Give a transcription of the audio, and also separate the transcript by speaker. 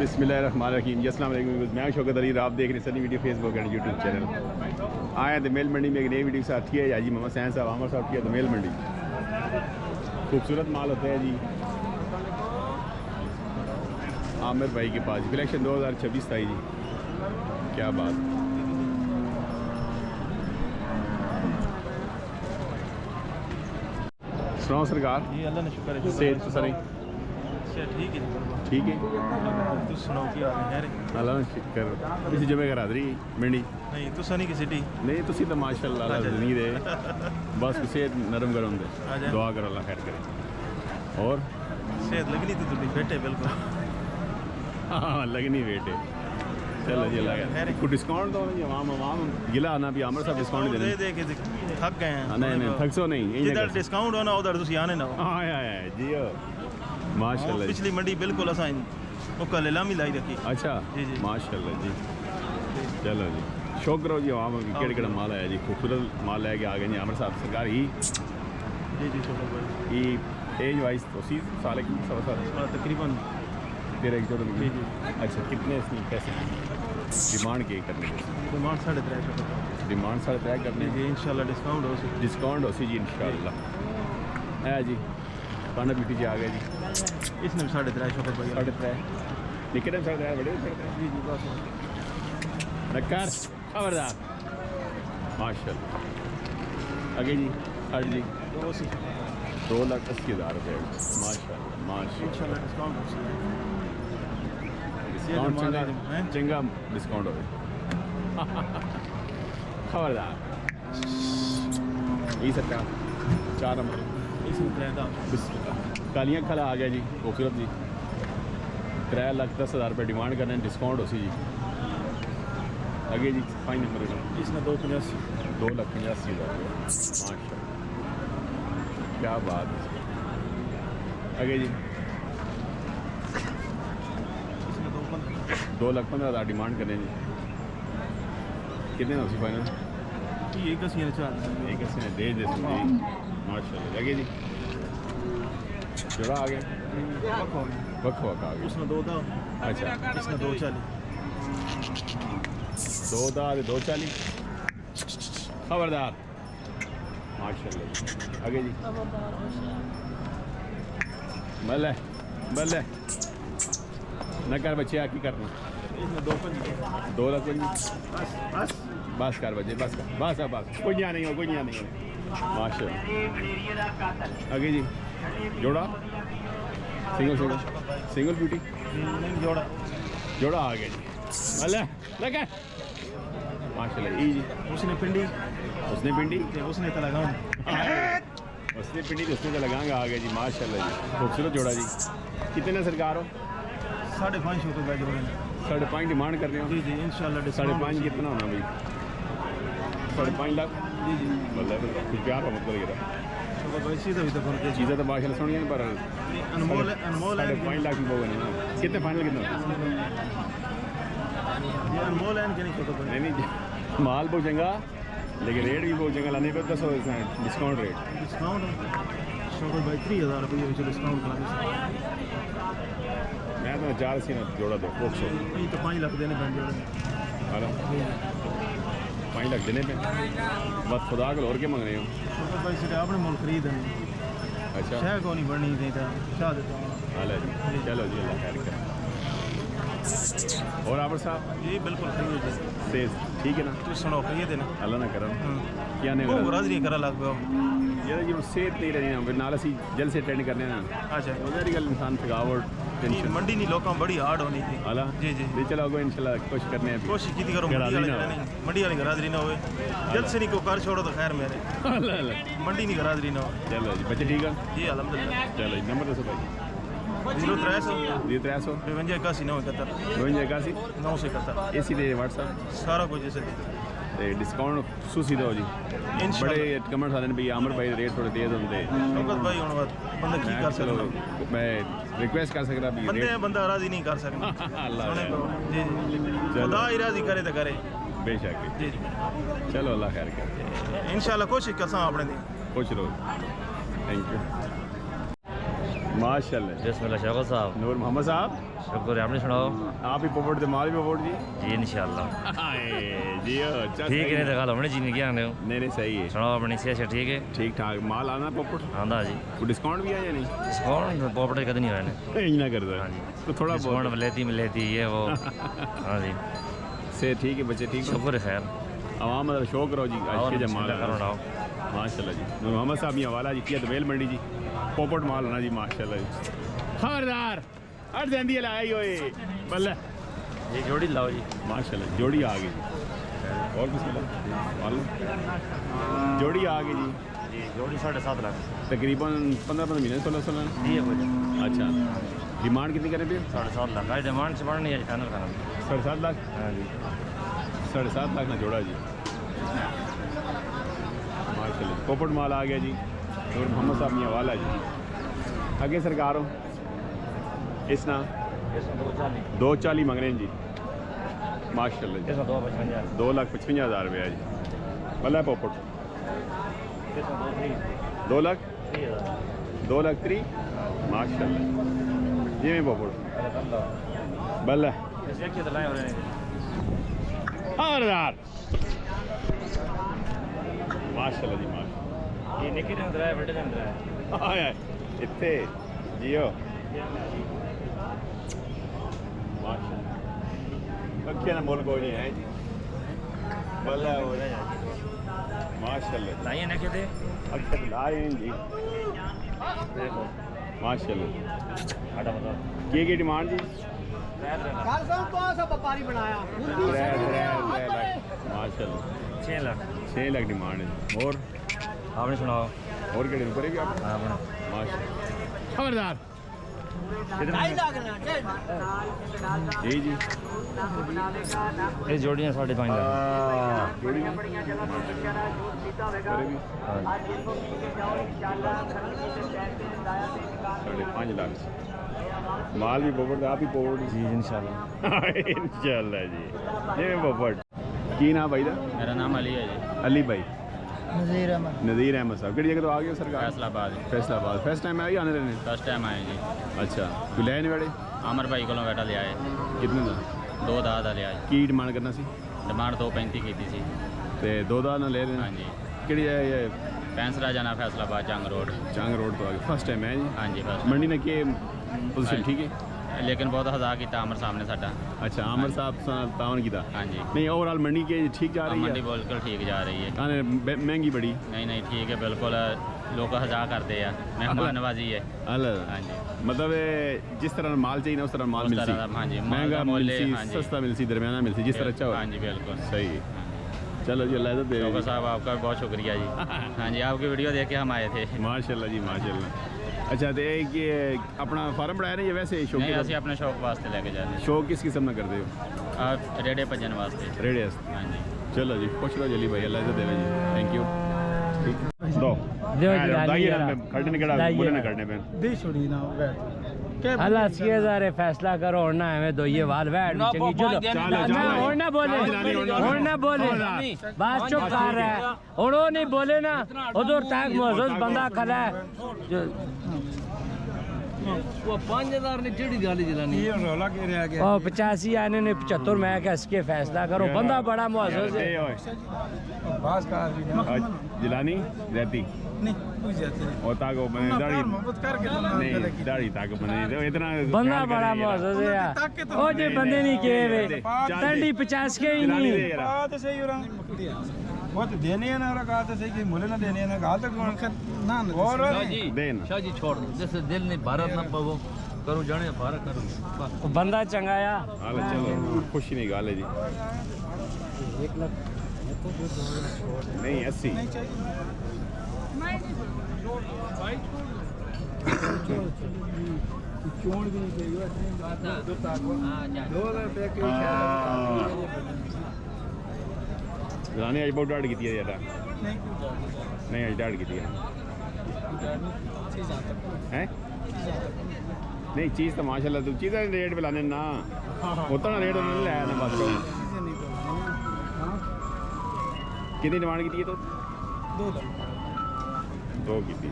Speaker 1: बिस्मिल्लाहिर्रहमानिर्रहीम। अस्सलाम वालेकुम। मैं शौकत अली, आप देख रहे हैं Sunny video Facebook and YouTube channel. आए हैं मेल मंडी में एक नई वीडियो साथ है जी। मोहम्मद सैन साहब आमर साहब की मेल मंडी खूबसूरत माल होता है जी आमिर भाई के पास। कलेक्शन 2026 था जी। क्या बात। सुनाओ सरकार
Speaker 2: जी, अल्लाह ने शुक्र है।
Speaker 1: सेहत तो सर
Speaker 2: ठीक है
Speaker 1: ठीक है।
Speaker 2: तू सुनाओ की हाल है?
Speaker 1: अल्लाह ने शुक्र। किसी जगह करा दी मंडी
Speaker 2: नहीं तुसा नहीं किसी डी
Speaker 1: नहीं तुसी तो माशाल्लाह नहीं दे बस सेहत नरम गरम दे। दुआ करो अल्लाह खैर करे। और
Speaker 2: सेहत लगनी तो तुझे बेटे बिल्कुल
Speaker 1: हाँ लगनी बेटे। चलो जी अल्लाह को डिस्काउंट दो जी। आवाम गिला आना भी आमर साहब डिस्काउंट
Speaker 2: दे दे के थक गए हैं।
Speaker 1: नहीं नहीं थक सो नहीं
Speaker 2: जिधर डिस्काउंट होना उधर तुसी आने ना हो।
Speaker 1: हाँ जी माशाल्लाह।
Speaker 2: पिछली मंडी बिल्कुल असां मुकल नीलामी लाई रखी।
Speaker 1: अच्छा
Speaker 2: जी जी
Speaker 1: माशाल्लाह जी। चलो जी शौक करो जी आवाम की केड़ा माल आया जी। खूबसूरत माल लेके आ गए जी आमर साहब सरकार ही।
Speaker 2: जी जी छोटा भाई
Speaker 1: एज वाइज तो 80 साल की सवा साल
Speaker 2: तकरीबन
Speaker 1: 13-14
Speaker 2: जी जी।
Speaker 1: अच्छा कितने इसमें पैसे डिमांड के करने
Speaker 2: डिमांड 3.5
Speaker 1: डिमांड 3.5 करने
Speaker 2: जी इंशाल्लाह डिस्काउंट हो सी।
Speaker 1: डिस्काउंट हो सी जी इंशाल्लाह है जी। पाना ब्यूटी जी आ गए जी।
Speaker 2: इसने भी 3.5 भाई
Speaker 1: 3.5 निकल 3.5 बड़े
Speaker 2: जी जी बस
Speaker 1: नकार खबरदार माशाल्लाह। आगे जी हट जी 2,80,000 रुपये माशाल्लाह माशाल्लाह।
Speaker 2: इंशाल्लाह डिस्काउंट हो सी।
Speaker 1: चंगा डिस्काउंट हो खबरदार। यही सकता 4 नंबर कालियाँ खला आ गया जी। खूबसूरत जी 3,10,000 रुपये डिमांड करने डिस्काउंट हो सी जी। आगे जी 5 नंबर
Speaker 2: इसमें 2,85
Speaker 1: 2,85,000 रुपये माशा क्या बात। आगे जी 2,15,000 डिमांड करें जी। कितने हो सी फाइनल?
Speaker 2: एक अस्सी
Speaker 1: ने दे दे जी माशाल्लाह। लगे जी जोड़ा आ गया वक् आ गया।
Speaker 2: उसमें 2 दा।
Speaker 1: अच्छा
Speaker 2: इसमें 2,40
Speaker 1: 2 दा 2,40 खबरदार माशाल्लाह। आगे जी बल्ले बल्ले न कर बच्चे की करना।
Speaker 2: इसमें 2
Speaker 1: लाख
Speaker 2: बस
Speaker 1: बस कर बच्चे बस कर बस बस कोई नहीं हो कोई नहीं हो माशाल्लाह। आगे जी जोड़ा सिंगल ब्यूटी
Speaker 2: जोड़ा
Speaker 1: जोड़ा आ गया जी। बल्ले लगा माशाल्लाह। ई जी
Speaker 2: उसने
Speaker 1: पिंडी
Speaker 2: उसने तो लगाऊं
Speaker 1: उसने पिंडी तो उसने तो लगाएंगे आ गया जी माशाल्लाह जी। खूबसूरत जोड़ा जी। कितने सरकार हो?
Speaker 2: 550 रुपये जोड़े
Speaker 1: 5.5 डिमांड कर रहे हो?
Speaker 2: जी जी इंशाल्लाह
Speaker 1: 5.5 कितना होना भाई? 5.5 लाख
Speaker 2: जी जी
Speaker 1: मतलब कुछ प्यार हो मतलब ये
Speaker 2: भाई सीधा भी तो करके
Speaker 1: चीज़ें तो माशाल्लाह सुनिए पर
Speaker 2: अनमोल
Speaker 1: 5.5 लाख की बोगा नहीं कितने फाइनल कितना
Speaker 2: ये अनमोल है कि नहीं छोटा भाई?
Speaker 1: नहीं माल बहुत चंगा लेकिन रेट भी बहुत चंगा लाने पे 10% डिस्काउंट रेट
Speaker 2: डिस्काउंट शौकत भाई 3,000 रुपये डिस्काउंट करा।
Speaker 1: मैं तो 4 सी ना जोड़ा दो
Speaker 2: नहीं तो 5 लाख देने पैन जोड़े
Speaker 1: 5 लाख देने पे बस खुदा को और के मंग रहे हो?
Speaker 2: शौकत भाई सीधे अपने मुल्क खरीद है।
Speaker 1: अच्छा
Speaker 2: शह को नहीं बढ़नी नहीं था चाह देता हूँ।
Speaker 1: हाल जी चलो जी अल्लाह खैर करे। और आबर साहब
Speaker 2: जी बिल्कुल खरीद
Speaker 1: से ठीक है ना?
Speaker 2: तू सुनो कहिए देना
Speaker 1: अल्लाह ना करम क्या नहीं
Speaker 2: वो राज नहीं करा लग गया
Speaker 1: यार जी सेहत नहीं रही ना नाल असी जल्द से अटेंड करने ना।
Speaker 2: अच्छा
Speaker 1: मेरी गल इंसान थकावट टेंशन
Speaker 2: मंडी नहीं लोगों बड़ी हार्ड होनी थी।
Speaker 1: अला
Speaker 2: जी जी
Speaker 1: जी चलो आगो इंशाल्लाह कोशिश करने हैं।
Speaker 2: कोशिश की करो मंडी वाली गरादरी ना हो जल्द से नहीं को कर छोड़ो तो खैर मेरे मंडी नहीं गरादरी ना हो।
Speaker 1: चलो जी बच्चे ठीक है
Speaker 2: जी अलहमदुलिल्लाह।
Speaker 1: चलो जी नंबर दसो भाई
Speaker 2: 0300
Speaker 1: 300
Speaker 2: 52 81
Speaker 1: 981
Speaker 2: 971
Speaker 1: ए सीधे व्हाट्सएप
Speaker 2: सारा कुछ जैसे
Speaker 1: डिस्काउंट सुसी दो जी। बड़े कमेंट्स आते हैं भाई आमर भाई रेट थोड़े तेज होंगे।
Speaker 2: शौकत भाई हूँ बंदा की कर सकता
Speaker 1: मैं रिक्वेस्ट कर सकता भी
Speaker 2: बंदे बंदा राजी नहीं कर सकता।
Speaker 1: अल्लाह
Speaker 2: जी जी खुदा ही राजी करे तो करे
Speaker 1: बेशक
Speaker 2: जी जी
Speaker 1: चलो अल्लाह खैर करे
Speaker 2: इंशाल्लाह कोशिश करसा अपने दी
Speaker 1: खुश रहो। Thank you. माशाल्लाह।
Speaker 3: बिस्मिल्लाह शौकत साहब।
Speaker 1: नूर मोहम्मद साहब,
Speaker 3: शुक्र है, आपने सुनाओ।
Speaker 1: आप ही पोपट दे माल भी पोपट जी।
Speaker 3: जी इंशाल्लाह
Speaker 1: जी अच्छा
Speaker 3: ठीक है। तो गल हमने जी नहीं क्या आने हो।
Speaker 1: नहीं सही है।
Speaker 3: सुनाओ अपनी सेहत ठीक है?
Speaker 1: ठीक ठाक माल आना पोपट
Speaker 3: आंदा जी।
Speaker 1: कोई डिस्काउंट भी है या नहीं?
Speaker 3: डिस्काउंट पोपट कभी नहीं होने
Speaker 1: नहीं ना करता।
Speaker 3: हाँ जी
Speaker 1: तो थोड़ा
Speaker 3: डिस्काउंट
Speaker 1: बहुत
Speaker 3: मिलेती ये वो। हाँ जी
Speaker 1: से ठीक है बच्चे ठीक है।
Speaker 3: शुक्र है खैर।
Speaker 1: आवाम मतलब शो करो जी आज के जब माल
Speaker 3: करो ना
Speaker 1: माशाल्लाह जी। नूर मोहम्मद साहब ये हवाला जी किया तो वेल मंडी जी पोपट माल होना जी माशाल्लाह जी। खबरदार हट जाती है लाई होए बल्ले
Speaker 3: ये जोड़ी लाओ जी।
Speaker 1: माशाल्लाह जोड़ी आ गई जी। और बिस्मिल्लाह जोड़ी आ गई जी।
Speaker 3: जी जोड़ी 7.5 लाख
Speaker 1: तकरीबन 15 महीने 16
Speaker 3: दी है कुछ।
Speaker 1: अच्छा डिमांड कितनी करें फिर?
Speaker 3: 7.5 लाख आज डिमांड से बढ़नी है फाइनल करना।
Speaker 1: 7.5 लाख।
Speaker 3: हाँ जी
Speaker 1: 7.5 लाख ना जोड़ा जी माशाल्लाह। पोपट माल आ गया जी। नूर मोहम्मद साहब ने हवाला जी आगे सरकार हो इस ना 240 मंग रहे हैं जी माशाल्लाह जी। 2,55,000 रुपया जी भला पोपट 2,03,000 माशाल्लाह जी में पोपट भला हज़ार माशाल्लाह जी माशाल्लाह।
Speaker 3: ये निकी ने अंदर है बड़े ने अंदर है।
Speaker 1: आया इत्थे जियो माशाल्लाह क्या ना बोल कोई नहीं है जी भला हो माशाल्लाह।
Speaker 3: लाइए ने कहते
Speaker 1: अच्छा लाए हैं जी
Speaker 3: देखो
Speaker 1: माशाल्लाह।
Speaker 3: आटा बताओ
Speaker 1: की डिमांड जी? माशाल्लाह
Speaker 3: 6 लाख
Speaker 1: 6 लाख डिमांड है। और
Speaker 3: आपने सुनाओ।
Speaker 1: और केड़े ऊपर भी आप
Speaker 3: आपने
Speaker 1: माशाल्लाह। खबरदार जी जी
Speaker 3: ये जोड़ियाँ 5.5 लाख।
Speaker 1: जोड़ी में? हाँ। 5.5 लाख माल भी पोपट आप ही पोपट
Speaker 3: जी इंशाल्लाह
Speaker 1: इंशाल्लाह जी ये पोपट की नाम भाई दा?
Speaker 3: मेरा नाम अली है जी।
Speaker 1: अली भाई
Speaker 4: नज़ीर अहमद
Speaker 1: साहब किहड़ी जगह तो आ गए सरकार? फैसलाबाद फर्स्ट टाइम आई आने रहने?
Speaker 3: फर्स्ट टाइम आए जी।
Speaker 1: अच्छा कोई लैन वेड़े
Speaker 3: आमर भाई को बैठा ले आए
Speaker 1: कितने का
Speaker 3: 2 दाद ले आए।
Speaker 1: की डिमांड करना सी?
Speaker 3: डिमांड 2.35 की थी।
Speaker 1: ते 2 दा ना ले रहे
Speaker 3: हाँ जी
Speaker 1: किहड़ी है ये?
Speaker 3: पैंसरा जाना फैसलाबाद चांग रोड।
Speaker 1: चांग रोड तो आ गए फर्स्ट टाइम है जी।
Speaker 3: हाँ जी फर्स्ट
Speaker 1: मंडी ने के पोजीशन ठीक है
Speaker 3: लेकिन बहुत हज़ा किया आमर सामने साडा।
Speaker 1: अच्छा आमर साहब तावन की
Speaker 3: हाँ जी
Speaker 1: नहीं ओवरऑल मंडी के ठीक जा रही
Speaker 3: मंडी
Speaker 1: है?
Speaker 3: बिल्कुल ठीक जा रही है।
Speaker 1: महंगी बड़ी
Speaker 3: नहीं ठीक है बिल्कुल लोग हज़ा करते हैं मेहमान नवाजी है।
Speaker 1: अलग
Speaker 3: हाँ जी
Speaker 1: मतलब जिस तरह माल चाहिए ना उस तरह माल
Speaker 3: उस
Speaker 1: मिलती
Speaker 3: तरह, हाँ जी, माल
Speaker 1: महंगा
Speaker 3: का मोल है,
Speaker 1: मिलती
Speaker 3: हाँ जी।
Speaker 1: सस्ता मिलती दरमियाना मिलती जिस तरह अच्छा हो
Speaker 3: हाँ जी बिल्कुल
Speaker 1: सही है। चलो जी अल्लाह इज़्ज़त दे
Speaker 3: डॉक्टर साहब आपका बहुत शुक्रिया जी। हाँ जी आपकी वीडियो देख के हम आए थे।
Speaker 1: माशाल्लाह जी माशाल्लाह। अच्छा तो ये अपना फार्म बनाया ना ये वैसे शौक
Speaker 3: नहीं असं अपने शौक वास्ते लेके जाते
Speaker 1: शौक किस किस्म का करते हो?
Speaker 3: आप रेडे भजन वास्ते।
Speaker 1: रेडियो
Speaker 3: हाँ जी
Speaker 1: चलो जी खुश रहो जली भाई अल्लाह इज़्ज़त देवे जी थैंक यू दो खड़ने कड़ा बोले ना करने पे
Speaker 4: दी छोड़ी ना
Speaker 5: अल्लाह 6000 फैसला करो और ना हमें दो ये वाल बैठ चंगी चलो और ना बोले बात चुप कर रहा है और वो नहीं बोले ना उधर तक मौजूद बंदा खड़ा है
Speaker 4: वो 5000 ने चिड़ी गाली जलानी ये रोला के रह गया
Speaker 5: और 85 आने ने 75 मैं कस के फैसला करो बंदा बड़ा मौजूद है
Speaker 4: बास का
Speaker 1: जिलानी रहती
Speaker 4: नहीं कोई जाते
Speaker 1: और ताको बने दाढ़ी
Speaker 4: मोहब्बत करके तो
Speaker 1: नहीं दाढ़ी ताको बने तो इतना
Speaker 5: बंदा बड़ा मौजूद है यार ओ जे बंदे नहीं के वे टंडी 50 के ही नहीं
Speaker 4: बात सही हो रहा वो तो देने है ना और कहा तो सही कि मुले ना देने है ना कहा तक ना और
Speaker 1: देन
Speaker 3: शाह जी छोड़ दो जैसे दिल नहीं भारत ना पवो करूँ जाने भारत करूँ
Speaker 5: बंदा चंगाया
Speaker 1: हाल चलो खुशी नहीं गाल है जी
Speaker 5: 1 लाख
Speaker 1: नहीं 80
Speaker 4: चोड़ भी नहीं चाहिए दो ताको 2000 रुपए के
Speaker 1: जाने आज बहुत डाट की है ज़्यादा नहीं आज डाट की है हैं नहीं चीज़ तो माशाल्लाह तू चीज़ रेट पे लाने ना होता ना रेट उन्होंने लाया ना बस कितनी डिमांड की थी तो 2 की थी